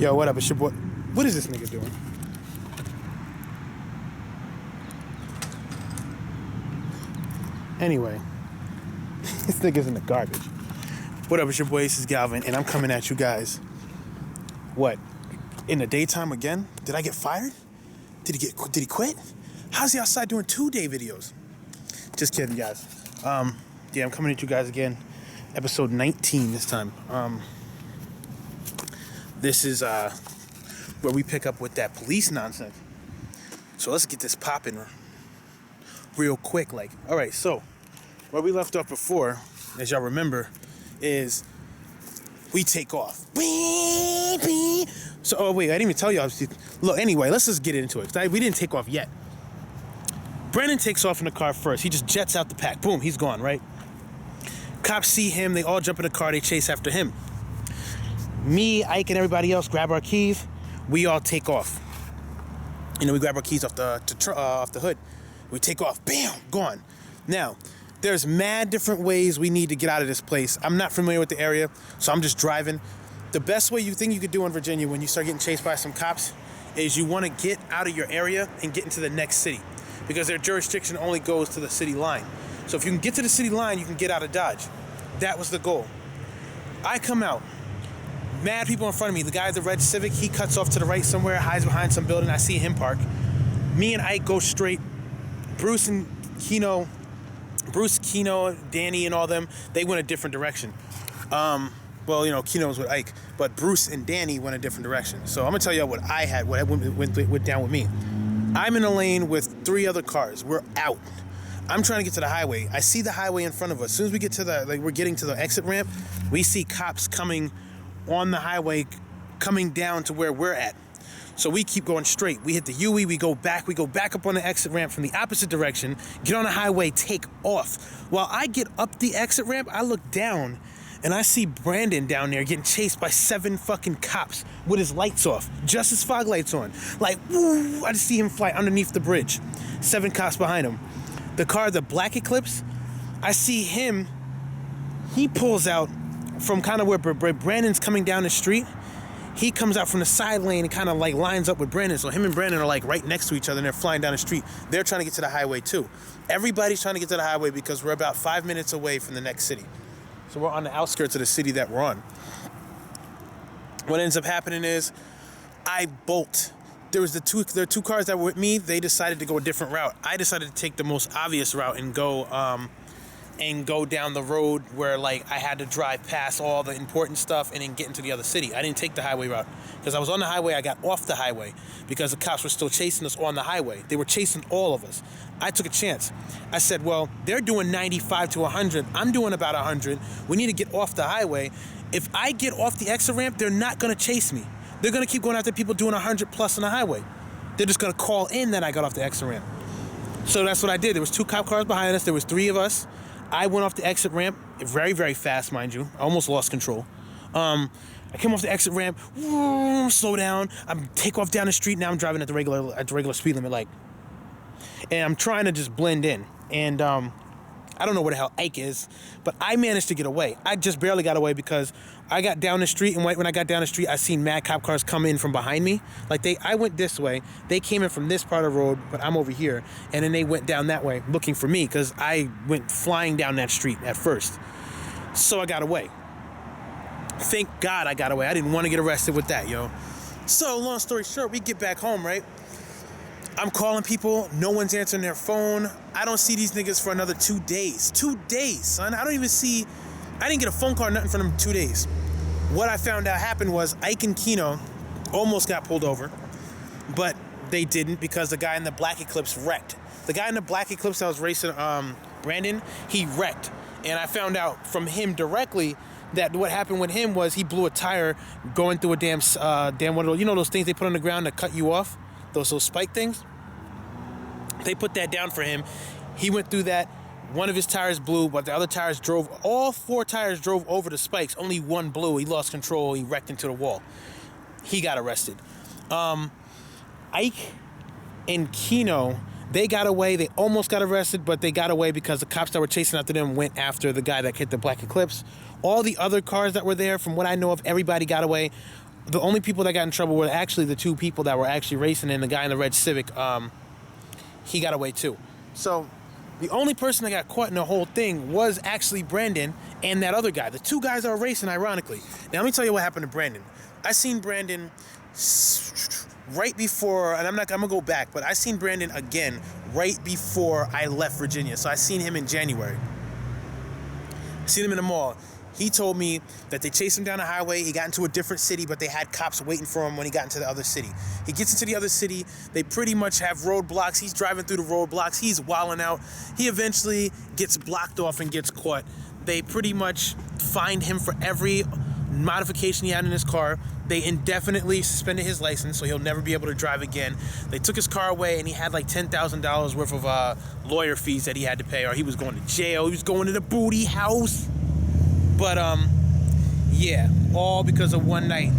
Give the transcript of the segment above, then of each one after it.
Yo, what up? It's your boy. What is this nigga doing? Anyway, this nigga's in the garbage. What up? It's your boy AsisGalvin, and I'm coming at you guys. What? In the daytime again? Did I get fired? Did he quit? How's he outside doing 2-day videos? Just kidding, guys. Yeah, I'm coming at you guys again. Episode 19 this time. This is where we pick up with that police nonsense. So let's get this popping real quick. Like, all right, so where we left off before, as y'all remember, is we take off. So, oh wait, I didn't even tell y'all. Look, anyway, let's just get into it. We didn't take off yet. Brandon takes off in the car first. He just jets out the pack. Boom, he's gone, right? Cops see him. They all jump in the car. They chase after him. Me, Ike, and everybody else grab our keys. We all take off. You know, we grab our keys off the hood. We take off. Bam, gone. Now, there's mad different ways we need to get out of this place. I'm not familiar with the area, so I'm just driving. The best way you think you could do in Virginia when you start getting chased by some cops is you want to get out of your area and get into the next city, because their jurisdiction only goes to the city line. So if you can get to the city line, you can get out of Dodge. That was the goal. I come out. Mad people in front of me. The guy at the red Civic, he cuts off to the right somewhere, hides behind some building. I see him park. Me and Ike go straight. Bruce, Keno, Danny, and all them, they went a different direction. Well, you know, Keno was with Ike, but Bruce and Danny went a different direction. So I'm gonna tell y'all what I had, what went down with me. I'm in a lane with 3 other cars. We're out. I'm trying to get to the highway. I see the highway in front of us. As soon as we get to we're getting to the exit ramp, we see cops coming on the highway, coming down to where we're at. So we keep going straight. We hit the UE, we go back up on the exit ramp from the opposite direction, get on the highway, take off. While I get up the exit ramp, I look down and I see Brandon down there getting chased by 7 fucking cops with his lights off, just his fog lights on. Like, woo, I just see him fly underneath the bridge. 7 cops behind him. The car, the black Eclipse, I see him, he pulls out from kind of where Brandon's coming down the street. He comes out from the side lane and kind of like lines up with Brandon. So him and Brandon are like right next to each other and they're flying down the street. They're trying to get to the highway too. Everybody's trying to get to the highway because we're about 5 minutes away from the next city. So we're on the outskirts of the city that we're on. What ends up happening is I bolt. There are 2 cars that were with me. They decided to go a different route. I decided to take the most obvious route and go down the road where like I had to drive past all the important stuff and then get into the other city. I didn't take the highway route because I was on the highway. I got off the highway because the cops were still chasing us on the highway. They were chasing all of us. I took a chance. I said, well, they're doing 95 to 100. I'm doing about 100. We need to get off the highway. If I get off the exit ramp, they're not going to chase me. They're going to keep going after people doing 100 plus on the highway. They're just going to call in that I got off the exit ramp. So that's what I did. There was 2 cop cars behind us. There was 3 of us. I went off the exit ramp very, very fast, mind you. I almost lost control. I came off the exit ramp, slow down. I take off down the street. Now I'm driving at the regular speed limit, like, and I'm trying to just blend in. And I don't know where the hell Ike is, but I managed to get away. I just barely got away because I got down the street, and when I got down the street, I seen mad cop cars come in from behind me. Like I went this way, they came in from this part of the road, but I'm over here, and then they went down that way looking for me because I went flying down that street at first. So I got away. Thank God I got away. I didn't want to get arrested with that, yo. So long story short, we get back home, right? I'm calling people. No one's answering their phone. I don't see these niggas for another 2 days. 2 days, son. I didn't get a phone call or nothing from them 2 days. What I found out happened was Ike and Keno almost got pulled over, but they didn't because the guy in the black Eclipse wrecked. The guy in the black Eclipse that was racing Brandon, he wrecked. And I found out from him directly that what happened with him was he blew a tire going through a damn one of those, you know those things they put on the ground to cut you off? Those spike things. They put that down for him. He went through that. One of his tires blew, but the other tires all 4 tires drove over the spikes. Only one blew. He lost control. He wrecked into the wall. He got arrested. Ike and Keno, they got away. They almost got arrested, but they got away because the cops that were chasing after them went after the guy that hit the black Eclipse. All the other cars that were there, from what I know of, everybody got away. the only people that got in trouble were actually the two people that were actually racing, and the guy in the red Civic, he got away too. So the only person that got caught in the whole thing was actually Brandon and that other guy. The two guys that were racing, ironically. Now let me tell you what happened to Brandon. I seen Brandon right before, and I'm gonna go back, but I seen Brandon again right before I left Virginia. So I seen him in January. Seen him in the mall. He told me that they chased him down the highway. He got into a different city, but they had cops waiting for him when he got into the other city. He gets into the other city. They pretty much have roadblocks. He's driving through the roadblocks. He's wilding out. He eventually gets blocked off and gets caught. They pretty much find him for every modification he had in his car. They indefinitely suspended his license, so he'll never be able to drive again. They took his car away, and he had like $10,000 worth of lawyer fees that he had to pay, or he was going to jail. He was going to the booty house. But, yeah, all because of one night.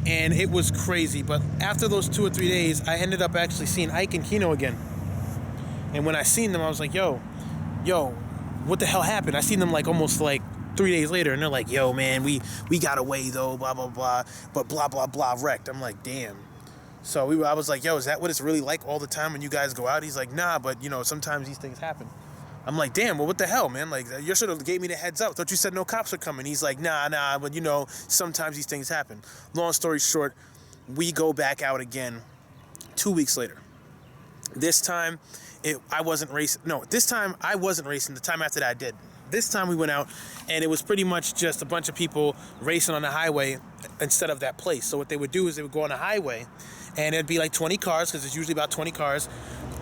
And it was crazy. But after those 2 or 3 days, I ended up actually seeing Ike and Keno again. And when I seen them, I was like, yo, what the hell happened? I seen them like almost like 3 days later, and they're like, yo, man, we got away though, blah, blah, blah, but blah, blah, blah, wrecked. I'm like, damn. So I was like, yo, is that what it's really like all the time when you guys go out? He's like, nah, but, sometimes these things happen. I'm like, damn, well, what the hell, man? Like, you should have gave me the heads up. Thought you said no cops are coming. He's like, nah, but, sometimes these things happen. Long story short, we go back out again 2 weeks later. This time, I wasn't racing. No, this time I wasn't racing. The time after that, I did. This time we went out, and it was pretty much just a bunch of people racing on the highway instead of that place. So what they would do is they would go on the highway, and it'd be like 20 cars, because it's usually about 20 cars.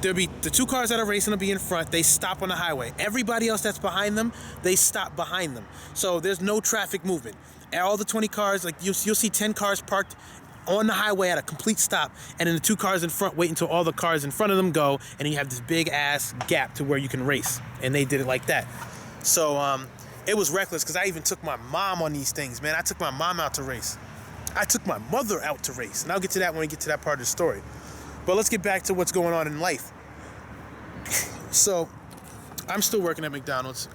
There'll be the two cars that are racing will be in front. They stop on the highway. Everybody else that's behind them, they stop behind them. So there's no traffic movement. And all the 20 cars, like you'll see 10 cars parked on the highway at a complete stop, and then the two cars in front wait until all the cars in front of them go, and then you have this big ass gap to where you can race. And they did it like that. So it was reckless, because I even took my mom on these things, man. I took my mom out to race. I took my mother out to race. And I'll get to that when we get to that part of the story. But let's get back to what's going on in life. So I'm still working at McDonald's,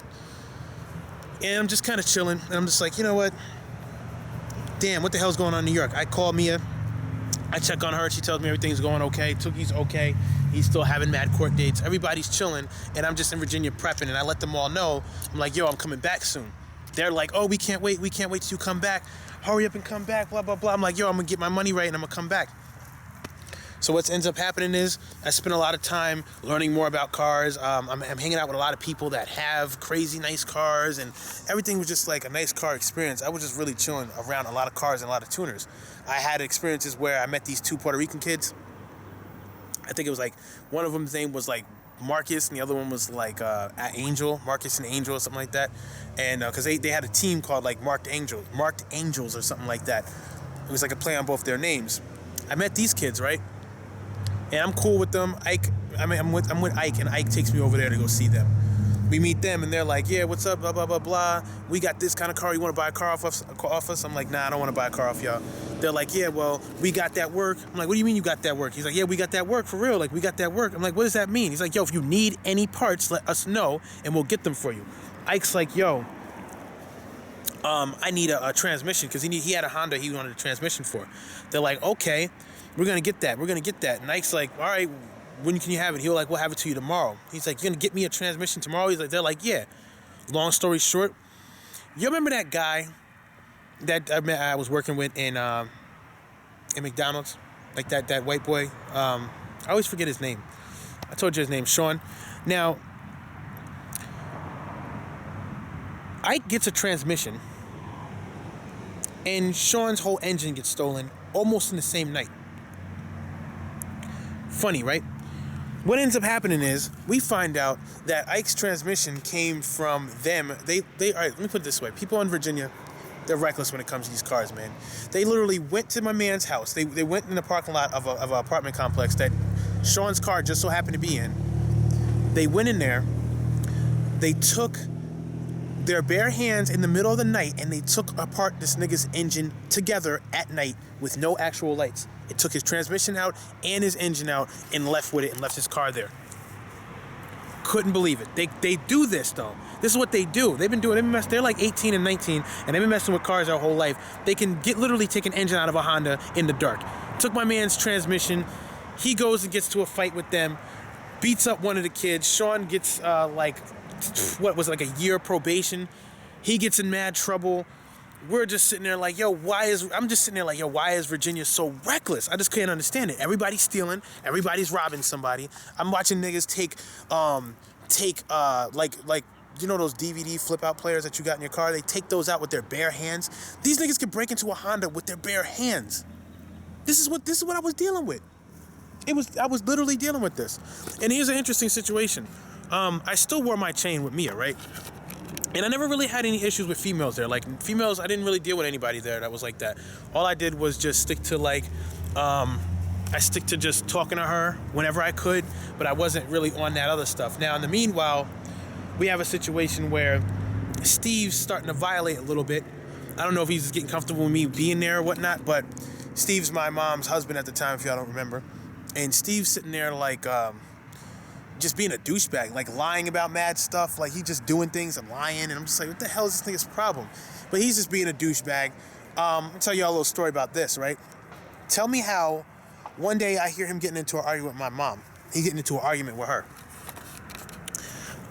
and I'm just kind of chilling, and I'm just like, you know what? Damn, what the hell's going on in New York? I call Mia. I check on her. She tells me everything's going okay. Tookie's okay. He's still having mad court dates. Everybody's chilling, and I'm just in Virginia prepping, and I let them all know. I'm like, yo, I'm coming back soon. They're like, oh, we can't wait till you come back. Hurry up and come back, blah, blah, blah. I'm like, yo, I'm going to get my money right, and I'm going to come back. So what ends up happening is I spend a lot of time learning more about cars. I'm hanging out with a lot of people that have crazy nice cars, and everything was just like a nice car experience. I was just really chilling around a lot of cars and a lot of tuners. I had experiences where I met these two Puerto Rican kids. I think it was like one of them's name was like Marcus, and the other one was like Angel, Marcus and Angel, or something like that. And because they had a team called like Marked Angels or something like that. It was like a play on both their names. I met these kids, right? And I'm cool with them. I'm with Ike, and Ike takes me over there to go see them. We meet them, and they're like, yeah, what's up, blah, blah, blah, blah. We got this kind of car. You want to buy a car off us? I'm like, nah, I don't want to buy a car off y'all. They're like, yeah, well, we got that work. I'm like, what do you mean you got that work? He's like, yeah, we got that work for real. Like, we got that work. I'm like, what does that mean? He's like, yo, if you need any parts, let us know, and we'll get them for you. Ike's like, yo, I need a transmission, because he had a Honda he wanted a transmission for. They're like, okay, we're going to get that. And Ike's like, all right, when can you have it? He'll like, we'll have it to you tomorrow. He's like, you're going to get me a transmission tomorrow? He's like, they're like, yeah. Long story short, you remember that guy that I was working with in McDonald's? Like that white boy? I always forget his name. I told you his name, Sean. Now, Ike gets a transmission, and Sean's whole engine gets stolen almost in the same night. Funny, right? What ends up happening is we find out that Ike's transmission came from them. All right, let me put it this way. People in Virginia, they're reckless when it comes to these cars, man. They literally went to my man's house. They went in the parking lot of an apartment complex that Sean's car just so happened to be in. They went in there. They took their bare hands in the middle of the night, and they took apart this nigga's engine together at night with no actual lights. It took his transmission out and his engine out and left with it and left his car there. couldn't believe it. They do this though. This is what they do. They've been doing. They're like 18 and 19, and they've been messing with cars their whole life. They can literally take an engine out of a Honda in the dark. Took my man's transmission. He goes and gets to a fight with them, beats up one of the kids. Sean gets like a year probation. He gets in mad trouble. We're just sitting there like, why is Virginia so reckless? I just can't understand it. Everybody's stealing. Everybody's robbing somebody. I'm watching niggas take those DVD flip out players that you got in your car. They take those out with their bare hands. These niggas can break into a Honda with their bare hands. This is what I was dealing with. I was literally dealing with this. And here's an interesting situation. I still wore my chain with Mia, right? And I never really had any issues with females there. Like, females, I didn't really deal with anybody there that was like that. All I did was just stick to just talking to her whenever I could, but I wasn't really on that other stuff. Now, in the meanwhile, we have a situation where Steve's starting to violate a little bit. I don't know if he's just getting comfortable with me being there or whatnot, but Steve's my mom's husband at the time, if y'all don't remember. And Steve's sitting there like, just being a douchebag, like lying about mad stuff, like he just doing things and lying, and I'm just like, what the hell is this nigga's problem? But he's just being a douchebag. I'll tell y'all a little story about this, right? Tell me how one day I hear him getting into an argument with my mom. He getting into an argument with her.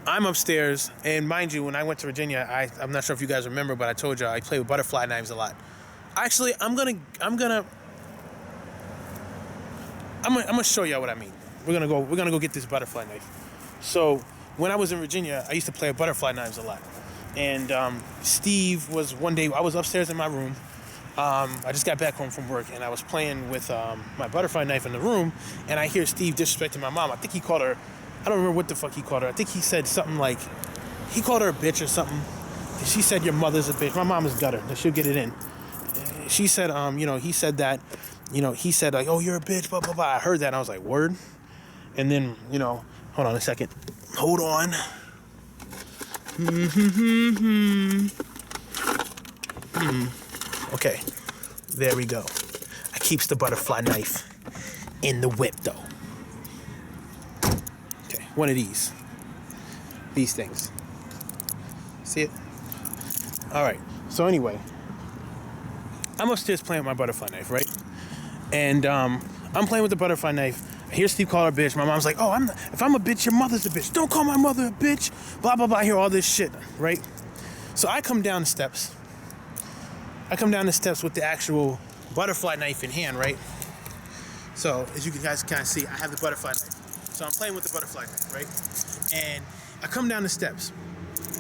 I'm upstairs, and mind you, when I went to Virginia, I'm not sure if you guys remember, but I told y'all I play with butterfly knives a lot. Actually, I'm gonna show y'all what I mean. We're gonna go get this butterfly knife. So when I was in Virginia, I used to play with butterfly knives a lot. And Steve was one day, I was upstairs in my room. I just got back home from work, and I was playing with my butterfly knife in the room, and I hear Steve disrespecting my mom. I think he called her, I don't remember what the fuck he called her. I think he said something like, he called her a bitch or something. She said, your mother's a bitch. My mom is gutter. She'll get it in. She said, he said that, he said like, oh, you're a bitch, blah, blah, blah. I heard that, and I was like, word? And then, hold on a second. Hold on. Okay, there we go. I keeps the butterfly knife in the whip, though. Okay, one of these things. See it? All right. So anyway, I'm upstairs playing with my butterfly knife, right? And I'm playing with the butterfly knife. I hear Steve call her a bitch. My mom's like, oh, if I'm a bitch, your mother's a bitch. Don't call my mother a bitch. Blah, blah, blah. I hear all this shit, right? So I come down the steps. With the actual butterfly knife in hand, right? So as you guys kind of see, I have the butterfly knife. So I'm playing with the butterfly knife, right? And I come down the steps,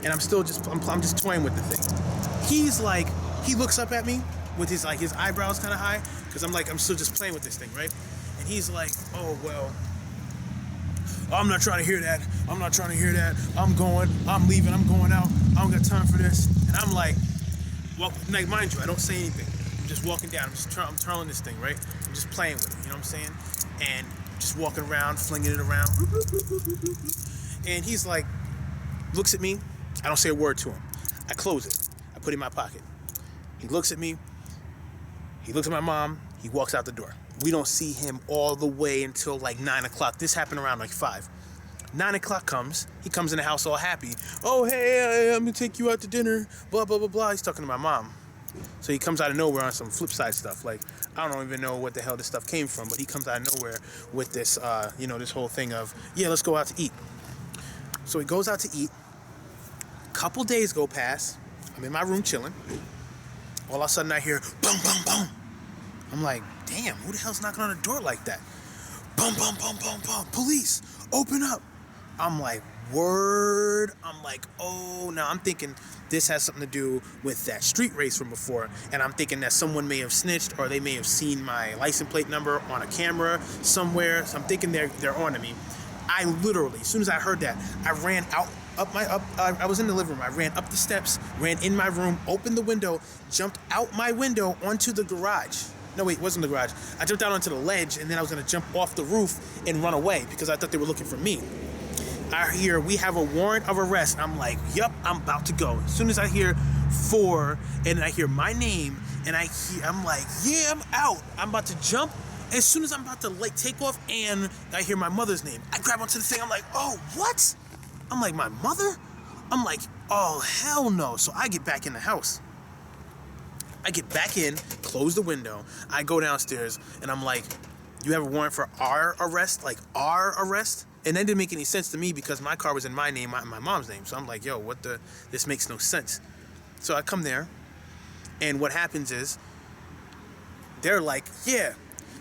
and I'm just toying with the thing. He's like, he looks up at me with his eyebrows kind of high, because I'm still just playing with this thing, right? And he's like, oh, well, I'm not trying to hear that. I'm leaving, I'm going out. I don't got time for this. And I'm like, well, like, mind you, I don't say anything. I'm just walking down. I'm twirling this thing, right? I'm just playing with it, you know what I'm saying? And just walking around, flinging it around. And he's like, looks at me. I don't say a word to him. I close it. I put it in my pocket. He looks at me. He looks at my mom. He walks out the door. We don't see him all the way until like 9 o'clock. This happened around like 5. 9 o'clock comes. He comes in the house all happy. Oh, hey, I'm going to take you out to dinner. Blah, blah, blah, blah. He's talking to my mom. So he comes out of nowhere on some flip side stuff. Like, I don't even know what the hell this stuff came from, but he comes out of nowhere with this, this whole thing of, yeah, let's go out to eat. So he goes out to eat. Couple days go past. I'm in my room chilling. All of a sudden I hear, boom, boom, boom. I'm like, damn, who the hell's knocking on the door like that? Boom, boom, boom, boom, boom. Police, open up. I'm like, word. I'm like, oh, now I'm thinking this has something to do with that street race from before. And I'm thinking that someone may have snitched, or they may have seen my license plate number on a camera somewhere. So I'm thinking they're on to me. I literally, as soon as I heard that, I ran out. I was in the living room. I ran up the steps, ran in my room, opened the window, jumped out my window onto the garage. No, wait, it wasn't the garage. I jumped out onto the ledge, and then I was going to jump off the roof and run away because I thought they were looking for me. I hear, we have a warrant of arrest. I'm like, yup, I'm about to go. As soon as I hear 4, and I hear my name, and I'm like, yeah, I'm out. I'm about to jump. As soon as I'm about to take off, and I hear my mother's name, I grab onto the thing. I'm like, oh, what? I'm like, my mother? I'm like, oh, hell no. So I get back in the house. I get back in, close the window. I go downstairs, and I'm like, you have a warrant for our arrest? Like, our arrest? And that didn't make any sense to me because my car was in my name, my mom's name. So I'm like, yo, this makes no sense. So I come there, and what happens is, they're like, yeah,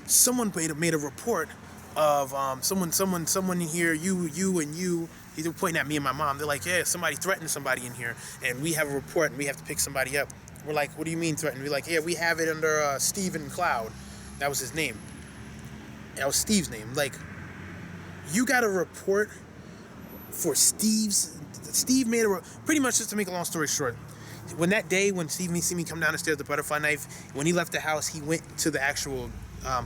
someone made a report of someone in here, you and you. They're pointing at me and my mom. They're like, yeah, somebody threatened somebody in here, and we have a report, and we have to pick somebody up. We're like, what do you mean threatened? We're like, yeah, we have it under Stephen Cloud. That was his name. That was Steve's name. Like, you got a report for Steve made pretty much, just to make a long story short, when that day when Steve see me come down the stairs with the butterfly knife, when he left the house, he went to the actual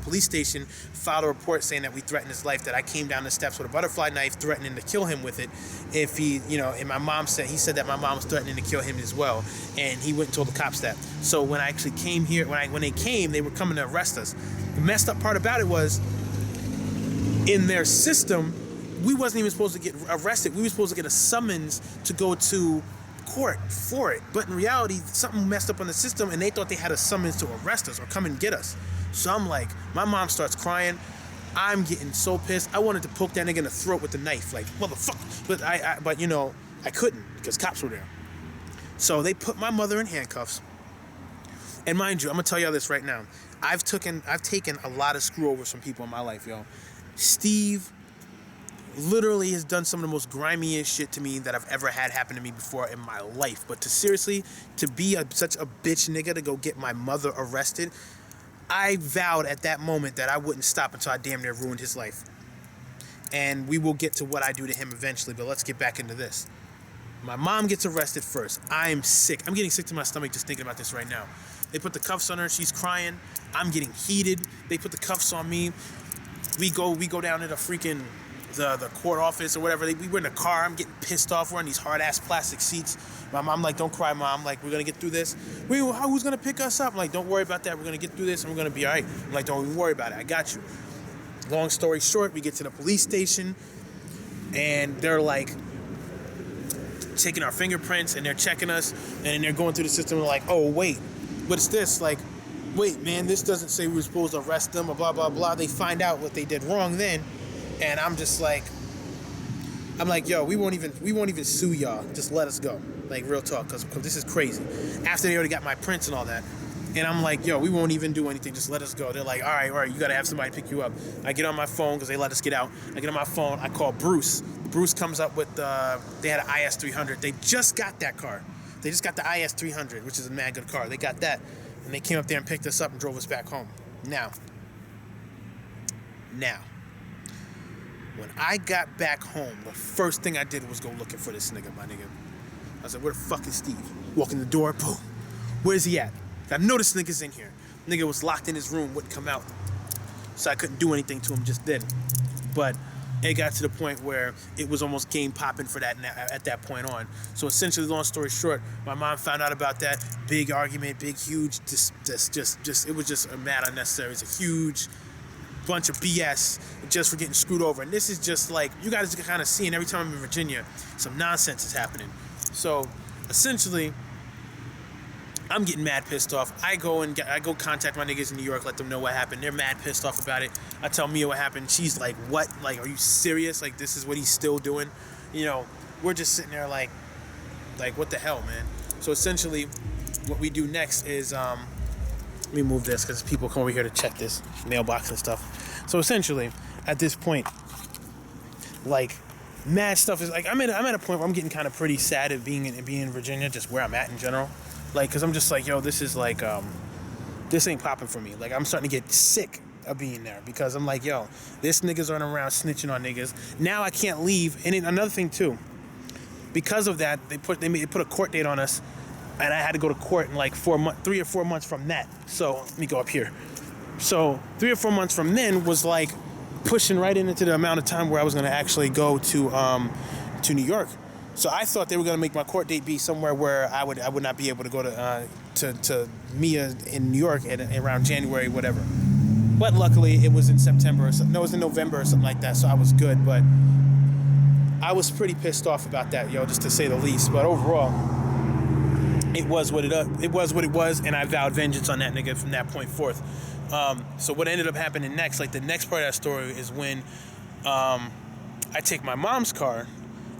police station, filed a report saying that we threatened his life, that I came down the steps with a butterfly knife threatening to kill him with it if he, and my mom said, he said that my mom was threatening to kill him as well, and he went and told the cops that. So when I actually came here, when they came, they were coming to arrest us. The messed up part about it was, in their system, we wasn't even supposed to get arrested. We were supposed to get a summons to go to court for it. But in reality, something messed up on the system, and they thought they had a summons to arrest us or come and get us. So I'm like, my mom starts crying. I'm getting so pissed. I wanted to poke that nigga in the throat with the knife, like, motherfucker. But I couldn't because cops were there. So they put my mother in handcuffs. And mind you, I'm gonna tell y'all this right now. I've taken a lot of screwovers from people in my life, yo. Steve literally has done some of the most grimiest shit to me that I've ever had happen to me before in my life. But to be such a bitch nigga to go get my mother arrested, I vowed at that moment that I wouldn't stop until I damn near ruined his life. And we will get to what I do to him eventually, but let's get back into this. My mom gets arrested first. I'm sick. I'm getting sick to my stomach just thinking about this right now. They put the cuffs on her. She's crying. I'm getting heated. They put the cuffs on me. We go down to the freaking the court office or whatever. We were in the car. I'm getting pissed off. We're on these hard ass plastic seats. My mom like, don't cry, Mom. Like, we're gonna get through this. Who's gonna pick us up? I'm like, don't worry about that. We're gonna get through this and we're gonna be all right. I'm like, don't even worry about it. I got you. Long story short, we get to the police station and they're like taking our fingerprints and they're checking us and then they're going through the system. We're like, oh wait, what's this? Like, wait, man, this doesn't say we were supposed to arrest them or blah blah blah. They find out what they did wrong then. And I'm like, yo, we won't even sue y'all. Just let us go. Like, real talk, because this is crazy. After they already got my prints and all that. And I'm like, yo, we won't even do anything. Just let us go. They're like, all right, you got to have somebody pick you up. I get on my phone because they let us get out. I get on my phone. I call Bruce. Bruce comes up with, they had an IS-300. They just got that car. They just got the IS-300, which is a mad good car. They got that. And they came up there and picked us up and drove us back home. Now, when I got back home, the first thing I did was go looking for this nigga, my nigga. I said, where the fuck is Steve? Walk in the door, boom. Where's he at? I know this nigga's in here. Nigga was locked in his room, wouldn't come out. So I couldn't do anything to him just then. But it got to the point where it was almost game popping for that at that point on. So essentially, long story short, my mom found out about that. Big argument, big, huge, just it was just a mad unnecessary. It's a huge bunch of BS just for getting screwed over. And this is just like, you guys can kind of see, and every time I'm in Virginia, some nonsense is happening. So essentially, I'm getting mad pissed off. I go contact my niggas in New York, let them know what happened. They're mad pissed off about it. I tell Mia what happened. She's like, what? Like, are you serious? Like, this is what he's still doing? We're just sitting there like what the hell, man? So essentially, what we do next is, let me move this because people come over here to check this mailbox and stuff. So essentially, at this point, like, mad stuff is like, I'm at a point where I'm getting kind of pretty sad at being in Virginia, just where I'm at in general. Like, because I'm just like, yo, this is like, this ain't popping for me. Like, I'm starting to get sick of being there because I'm like, yo, this niggas running around snitching on niggas. Now I can't leave. And then another thing too, because of that, they put a court date on us, and I had to go to court in like 3 or 4 months from that. So let me go up here. So 3 or 4 months from then was like pushing right into the amount of time where I was going to actually go to New York. So I thought they were going to make my court date be somewhere where I would not be able to go to Mia in New York around January, whatever. But luckily it was in September or something. No, it was in November or something like that. So I was good. But I was pretty pissed off about that, yo, just to say the least. But overall, it was what it was, and I vowed vengeance on that nigga from that point forth. So what ended up happening next, like the next part of that story, is when I take my mom's car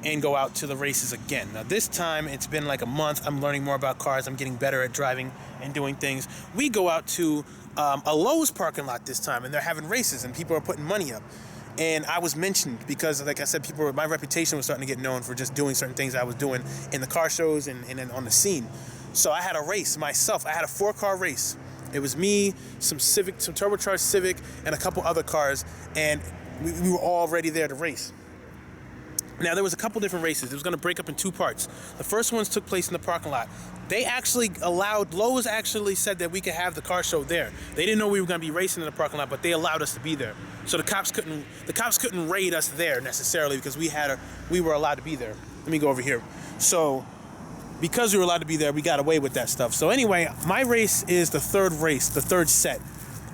and go out to the races again. Now this time it's been like a month. I'm learning more about cars. I'm getting better at driving and doing things. We go out to a Lowe's parking lot this time, and they're having races, and people are putting money up. And I was mentioned because, like I said, my reputation was starting to get known for just doing certain things I was doing in the car shows and on the scene. So I had a race myself. I had a 4-car race. It was me, some turbocharged Civic, and a couple other cars, and we were all ready there to race. Now, there was a couple different races. It was going to break up in 2 parts. The first ones took place in the parking lot. Lowe's actually said that we could have the car show there. They didn't know we were going to be racing in the parking lot, but they allowed us to be there. So the cops couldn't raid us there necessarily because we were allowed to be there. Let me go over here. So because we were allowed to be there, we got away with that stuff. So anyway, my race is the third race, the third set.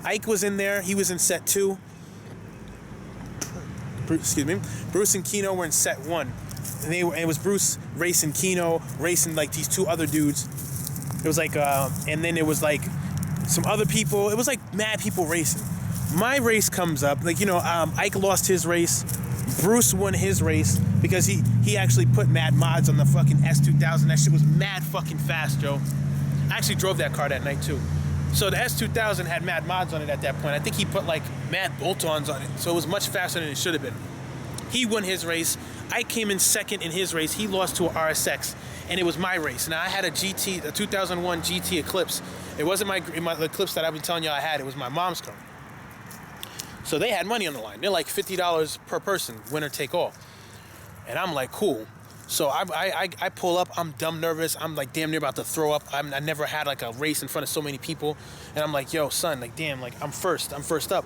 Ike was in there. He was in set 2. Bruce and Keno were in set 1. And it was Bruce racing Keno, racing like these 2 other dudes. It was like, and then it was like some other people. It was like mad people racing. My race comes up, like, Ike lost his race. Bruce won his race because he actually put mad mods on the fucking S2000. That shit was mad fucking fast, Joe. I actually drove that car that night too. So the S2000 had mad mods on it at that point. I think he put like mad bolt-ons on it. So it was much faster than it should have been. He won his race. I came in second in his race. He lost to a RSX, and it was my race. Now I had a 2001 GT Eclipse. It wasn't the Eclipse that I've been telling you I had. It was my mom's car. So they had money on the line. They're like $50 per person, winner take all. And I'm like, cool. So I pull up. I'm dumb nervous. I'm like damn near about to throw up. I never had like a race in front of so many people. And I'm like, yo, son, like damn, like I'm first up.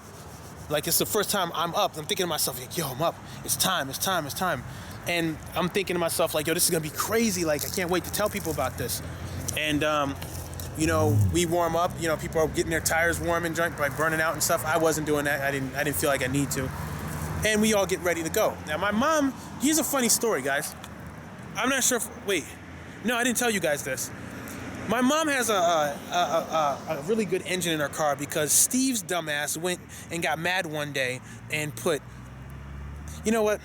Like it's the first time I'm up. I'm thinking to myself, like, yo, I'm up. It's time. And I'm thinking to myself, like, yo, this is gonna be crazy. Like I can't wait to tell people about this. And we warm up. People are getting their tires warm and by burning out and stuff. I wasn't doing that. I didn't feel like I need to. And we all get ready to go. Now my mom. Here's a funny story, guys. I'm not sure no, I didn't tell you guys this. My mom has a really good engine in her car because Steve's dumbass went and got mad one day and put, you know what?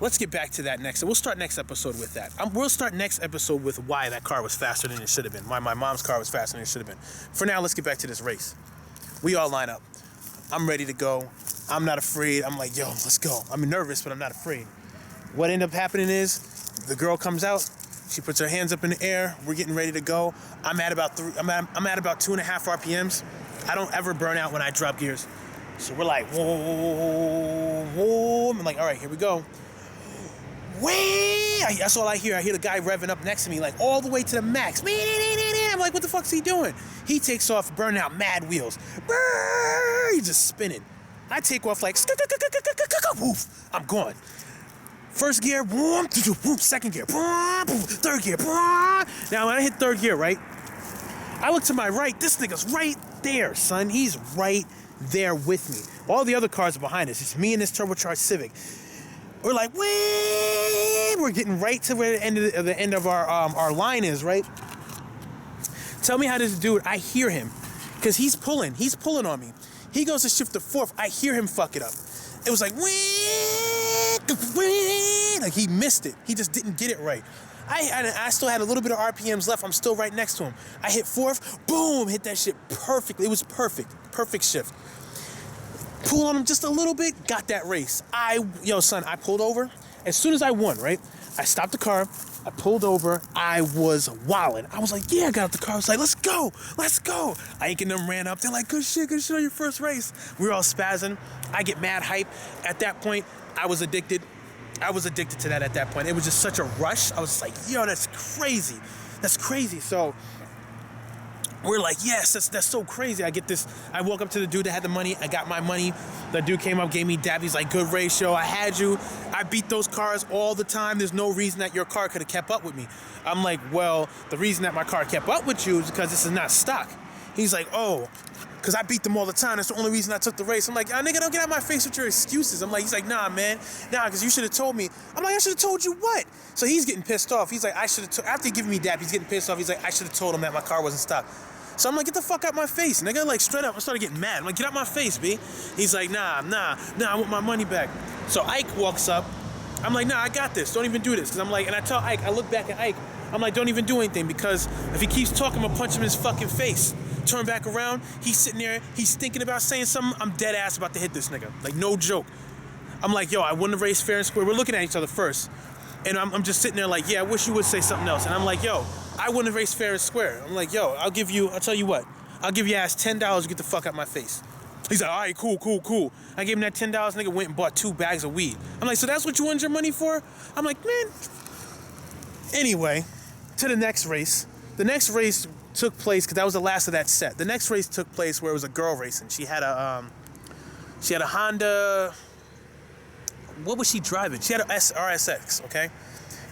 Let's get back to that next. We'll start next episode with that. We'll start next episode with why that car was faster than it should have been. Why my mom's car was faster than it should have been. For now, let's get back to this race. We all line up. I'm ready to go. I'm not afraid. I'm like, yo, let's go. I'm nervous, but I'm not afraid. What ended up happening is the girl comes out. She puts her hands up in the air. We're getting ready to go. I'm at about 2.5 RPMs. I don't ever burn out when I drop gears. So we're like, whoa, whoa. I'm like, all right, here we go. Whee! That's all I hear. I hear the guy revving up next to me, like all the way to the max. I'm like, what the fuck's he doing? He takes off, burning out mad wheels. He's just spinning. I take off like, woof. I'm gone. First gear, boom, second gear, boom, third gear, boom. Now when I hit third gear, right, I look to my right. This nigga's right there, son. He's right there with me. All the other cars are behind us. It's me and this turbocharged Civic. We're like, whee! We're getting right to where the end of our line is, right? Tell me how this dude, I hear him, because he's pulling on me. He goes to shift to fourth. I hear him fuck it up. It was like, like he missed it. He just didn't get it right. I still had a little bit of RPMs left. I'm still right next to him. I hit fourth, boom, hit that shit perfectly. It was perfect shift. Pull on him just a little bit, got that race. Son, I pulled over. As soon as I won, right? I stopped the car. I pulled over. I was wildin'. I was like, yeah, I got out the car. I was like, let's go. Ike and them ran up. They're like, good shit on your first race. We were all spazzing. I get mad hype. At that point, I was addicted. To that at that point. It was just such a rush. I was like, yo, that's crazy. So we're like, yes, that's so crazy. I woke up to the dude that had the money. I got my money. The dude came up, gave me dab. He's like, good ratio. I had you. I beat those cars all the time. There's no reason that your car could have kept up with me. I'm like, well, the reason that my car kept up with you is because this is not stock. He's like, oh, because I beat them all the time. That's the only reason I took the race. I'm like, nigga, don't get out of my face with your excuses. I'm like, he's like, nah, man. Nah, because you should have told me. I'm like, I should have told you what? So he's getting pissed off. He's like, I should have, after giving me dap, he's getting pissed off. He's like, I should have told him that my car wasn't stopped. So I'm like, get the fuck out my face. Nigga, like, straight up, I started getting mad. I'm like, get out my face, B. He's like, nah, I want my money back. So Ike walks up. I'm like, nah, I got this. Don't even do this. Because I'm like, and I tell Ike, I look back at Ike. I'm like, don't even do anything, because if he keeps talking, I'm going to punch him in his fucking face. Turn back around. He's sitting there. He's thinking about saying something. I'm dead ass about to hit this nigga. Like, no joke. I'm like, yo, I wouldn't have raced fair and square. We're looking at each other first. And I'm just sitting there like, yeah, I wish you would say something else. And I'm like, yo, I wouldn't have raced fair and square. I'm like, yo, I'll tell you what. I'll give your ass $10 to get the fuck out my face. He's like, all right, cool. I gave him that $10. Nigga went and bought 2 bags of weed. I'm like, so that's what you wanted your money for? I'm like, man. Anyway, to the next race. The next race took place, because that was the last of that set. The next race took place where it was a girl racing. She had a Honda. What was she driving? She had a RSX, okay?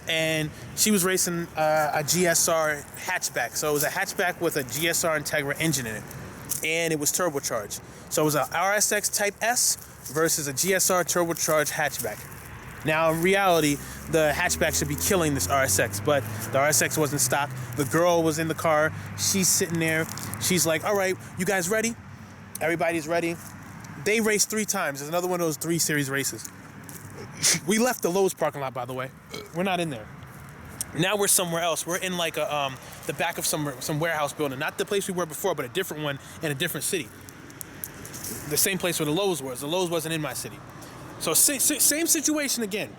And she was racing a GSR hatchback. So it was a hatchback with a GSR Integra engine in it. And it was turbocharged. So it was a RSX Type S versus a GSR turbocharged hatchback. Now, in reality, the hatchback should be killing this RSX, but the RSX wasn't stock. The girl was in the car. She's sitting there. She's like, all right, you guys ready? Everybody's ready. They raced 3 times. There's another one of those 3 series races. We left the Lowe's parking lot, by the way. We're not in there. Now we're somewhere else. We're in like the back of some warehouse building. Not the place we were before, but a different one in a different city. The same place where the Lowe's was. The Lowe's wasn't in my city. So same situation again.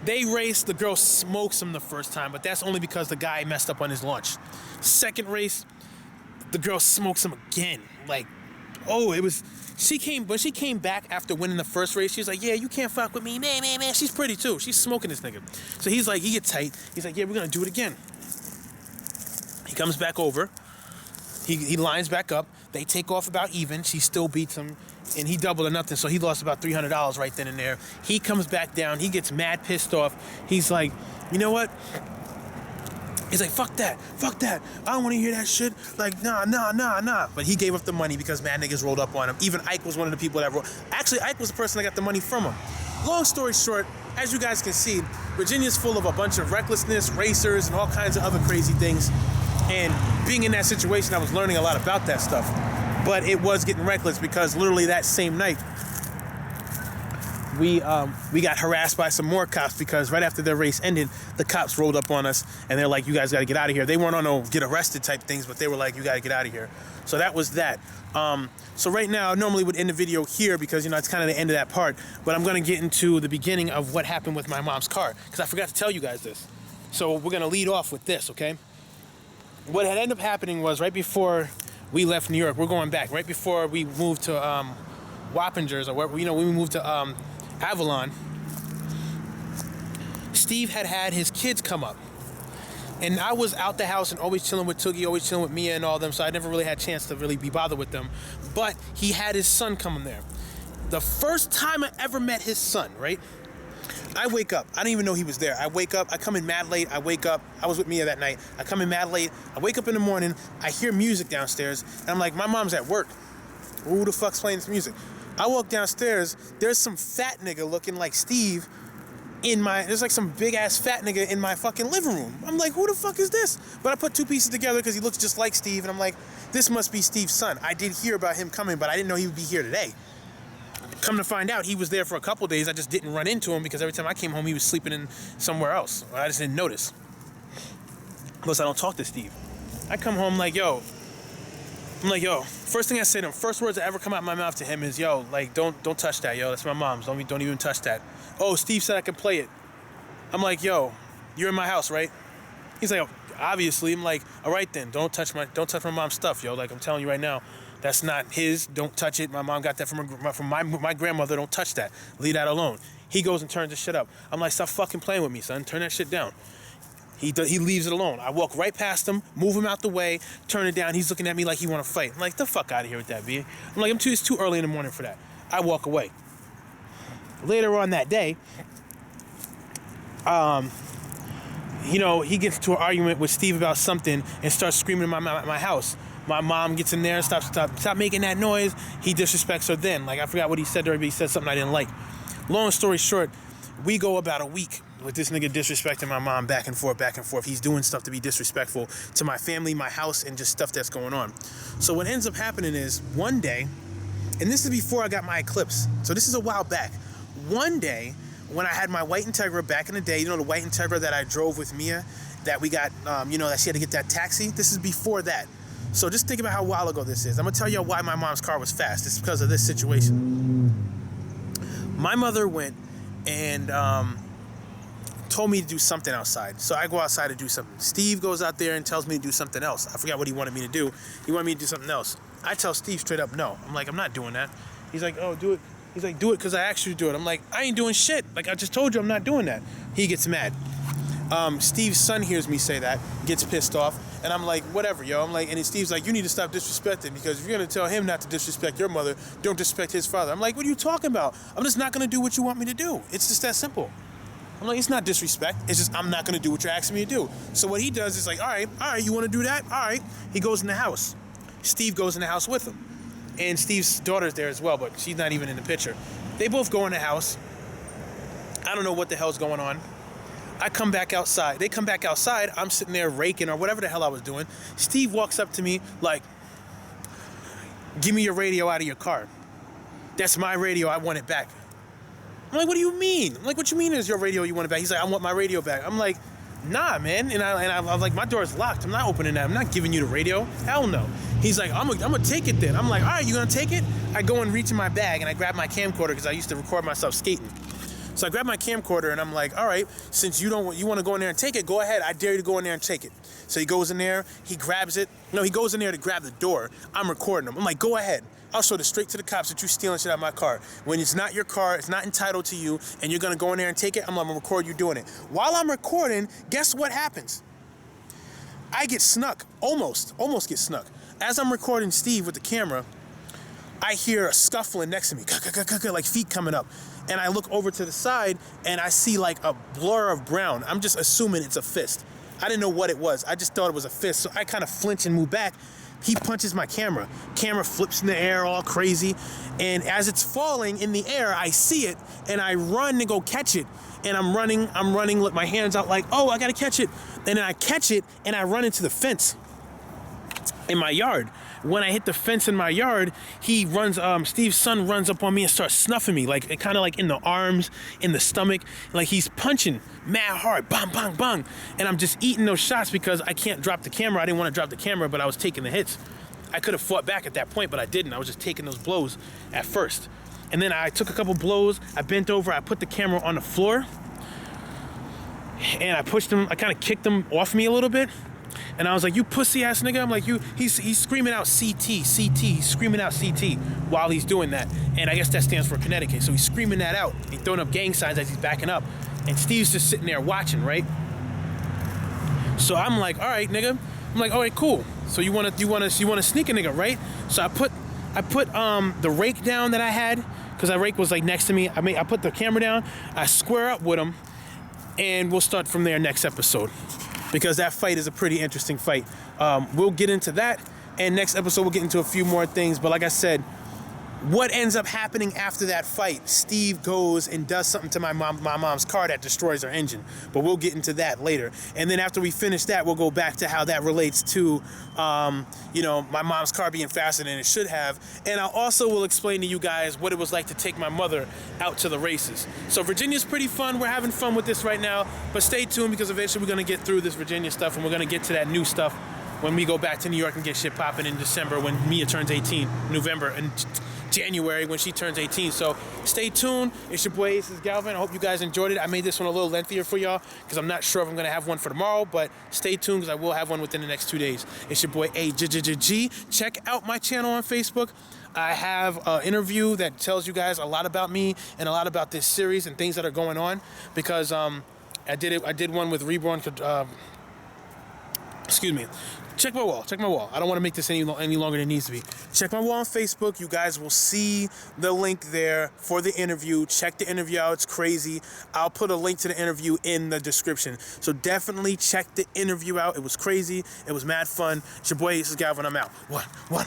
They raced. The girl smokes him the first time, but that's only because the guy messed up on his launch. Second race, the girl smokes him again. Like, oh, it was... When she came back after winning the first race, she was like, yeah, you can't fuck with me, man. She's pretty too. She's smoking this nigga. So he's like, he gets tight. He's like, yeah, we're gonna do it again. He comes back over. He lines back up. They take off about even. She still beats him, and he doubled or nothing. So he lost about $300 right then and there. He comes back down. He gets mad pissed off. He's like, you know what? He's like, fuck that. I don't want to hear that shit. Like, nah. But he gave up the money because mad niggas rolled up on him. Even Ike was one of the people that rolled. Actually, Ike was the person that got the money from him. Long story short, as you guys can see, Virginia's full of a bunch of recklessness, racers, and all kinds of other crazy things. And being in that situation, I was learning a lot about that stuff. But it was getting reckless because literally that same night, we got harassed by some more cops because right after their race ended, the cops rolled up on us and they're like, you guys got to get out of here. They weren't on no get arrested type things, but they were like, you got to get out of here. So that was that. So right now, I normally would end the video here because, you know, it's kind of the end of that part, but I'm going to get into the beginning of what happened with my mom's car because I forgot to tell you guys this. So we're going to lead off with this, okay? What had ended up happening was right before we left New York, we're going back, right before we moved to Wappingers, or where, you know, when we moved to Avalon, Steve had his kids come up. And I was out the house and always chilling with Toogie, always chilling with Mia and all them, so I never really had a chance to really be bothered with them. But he had his son coming there. The first time I ever met his son, right? I wake up. I didn't even know he was there. I wake up. I come in mad late. I wake up. I was with Mia that night. I come in mad late. I wake up in the morning. I hear music downstairs. And I'm like, my mom's at work. Who the fuck's playing this music? I walk downstairs. There's some fat nigga looking like Steve there's like some big ass fat nigga in my fucking living room. I'm like, who the fuck is this? But I put 2 pieces together because he looks just like Steve. And I'm like, this must be Steve's son. I did hear about him coming, but I didn't know he would be here today. Come to find out, he was there for a couple days. I just didn't run into him because every time I came home, he was sleeping in somewhere else. I just didn't notice. Plus, I don't talk to Steve. I come home like, yo. I'm like, yo. First thing I say to him, first words that ever come out of my mouth to him is, yo, like, don't touch that, yo. That's my mom's. Don't even touch that. Oh, Steve said I could play it. I'm like, yo, you're in my house, right? He's like, oh, obviously. I'm like, all right then. Don't touch my mom's stuff, yo. Like, I'm telling you right now. That's not his. Don't touch it. My mom got that from my grandmother. Don't touch that. Leave that alone. He goes and turns the shit up. I'm like, stop fucking playing with me, son. Turn that shit down. He leaves it alone. I walk right past him, move him out the way, turn it down. He's looking at me like he want to fight. I'm like, the fuck out of here with that, B. I'm like, it's too early in the morning for that. I walk away. Later on that day, you know, he gets into an argument with Steve about something and starts screaming at my house. My mom gets in there, stop making that noise. He disrespects her then. Like, I forgot what he said to her, but he said something I didn't like. Long story short, we go about a week with this nigga disrespecting my mom back and forth. He's doing stuff to be disrespectful to my family, my house, and just stuff that's going on. So what ends up happening is one day, and this is before I got my Eclipse, so this is a while back. One day, when I had my white Integra back in the day, you know, the white Integra that I drove with Mia, that we got, that she had to get that taxi? This is before that. So just think about how while ago this is. I'm gonna tell you why my mom's car was fast. It's because of this situation. My mother went and told me to do something outside. So I go outside to do something. Steve goes out there and tells me to do something else. I forgot what he wanted me to do. He wanted me to do something else. I tell Steve straight up no. I'm like, I'm not doing that. He's like, oh, do it. He's like, do it because I asked you to do it. I'm like, I ain't doing shit. Like, I just told you I'm not doing that. He gets mad. Steve's son hears me say that, gets pissed off, and I'm like, whatever, yo. I'm like, and Steve's like, you need to stop disrespecting, because if you're gonna tell him not to disrespect your mother, don't disrespect his father. I'm like, what are you talking about? I'm just not gonna do what you want me to do. It's just that simple. I'm like, it's not disrespect. It's just I'm not gonna do what you're asking me to do. So what he does is like, all right, you wanna do that? All right. He goes in the house. Steve goes in the house with him. And Steve's daughter's there as well, but she's not even in the picture. They both go in the house. I don't know what the hell's going on. I come back outside. They come back outside. I'm sitting there raking or whatever the hell I was doing. Steve walks up to me like, give me your radio out of your car. That's my radio. I want it back. I'm like, what do you mean? I'm like, what you mean is your radio you want it back? He's like, I want my radio back. I'm like, nah, man. And I was like, my door's locked. I'm not opening that. I'm not giving you the radio. Hell no. He's like, I'm gonna take it then. I'm like, all right, you gonna take it? I go and reach in my bag and I grab my camcorder because I used to record myself skating. So I grab my camcorder and I'm like, all right, since you want to go in there and take it, go ahead. I dare you to go in there and take it. So he goes in there, he grabs it. No, he goes in there to grab the door. I'm recording him. I'm like, go ahead. I'll show this straight to the cops that you're stealing shit out of my car. When it's not your car, it's not entitled to you, and you're gonna go in there and take it, I'm gonna record you doing it. While I'm recording, guess what happens? I get snuck, almost get snuck. As I'm recording Steve with the camera, I hear a scuffling next to me, like feet coming up. And I look over to the side and I see like a blur of brown. I'm just assuming it's a fist. I didn't know what it was. I just thought it was a fist. So I kind of flinch and move back. He punches my camera. Camera flips in the air all crazy. And as it's falling in the air, I see it and I run to go catch it. And I'm running, with my hands out like, oh, I gotta catch it. And then I catch it and I run into the fence in my yard. When I hit the fence in my yard, he runs, Steve's son runs up on me and starts snuffing me, like kind of like in the arms, in the stomach, like he's punching mad hard, bang, bang, bang. And I'm just eating those shots because I can't drop the camera. I didn't want to drop the camera, but I was taking the hits. I could have fought back at that point, but I didn't. I was just taking those blows at first. And then I took a couple blows, I bent over, I put the camera on the floor, and I pushed him, I kind of kicked him off me a little bit. And I was like, you pussy ass nigga. I'm like, he's screaming out CT, he's screaming out CT while he's doing that. And I guess that stands for Connecticut. So he's screaming that out. He's throwing up gang signs as he's backing up. And Steve's just sitting there watching, right? So I'm like, all right, nigga. I'm like, all right, cool. So you wanna sneak a nigga, right? So I put the rake down that I had, because that rake was like next to me. I put the camera down, I square up with him, and we'll start from there next episode. Because that fight is a pretty interesting fight. We'll get into that, and next episode we'll get into a few more things. But like I said, what ends up happening after that fight? Steve goes and does something to my mom's car that destroys her engine. But we'll get into that later. And then after we finish that, we'll go back to how that relates to, my mom's car being faster than it should have. And I also will explain to you guys what it was like to take my mother out to the races. So Virginia's pretty fun. We're having fun with this right now. But stay tuned, because eventually we're going to get through this Virginia stuff, and we're going to get to that new stuff when we go back to New York and get shit popping in December when Mia turns 18, November, and January when she turns 18. So stay tuned. It's your boy AsisGalvin. I hope you guys enjoyed it. I made this one a little lengthier for y'all because I'm not sure if I'm going to have one for tomorrow, but stay tuned because I will have one within the next 2 days. It's your boy AGGG. Check out my channel on Facebook. I have an interview that tells you guys a lot about me and a lot about this series and things that are going on, because I did one with Reborn Excuse me. Check my wall. Check my wall. I don't want to make this any longer than it needs to be. Check my wall on Facebook. You guys will see the link there for the interview. Check the interview out. It's crazy. I'll put a link to the interview in the description. So definitely check the interview out. It was crazy. It was mad fun. It's your boy, AsisGalvin. I'm out. One.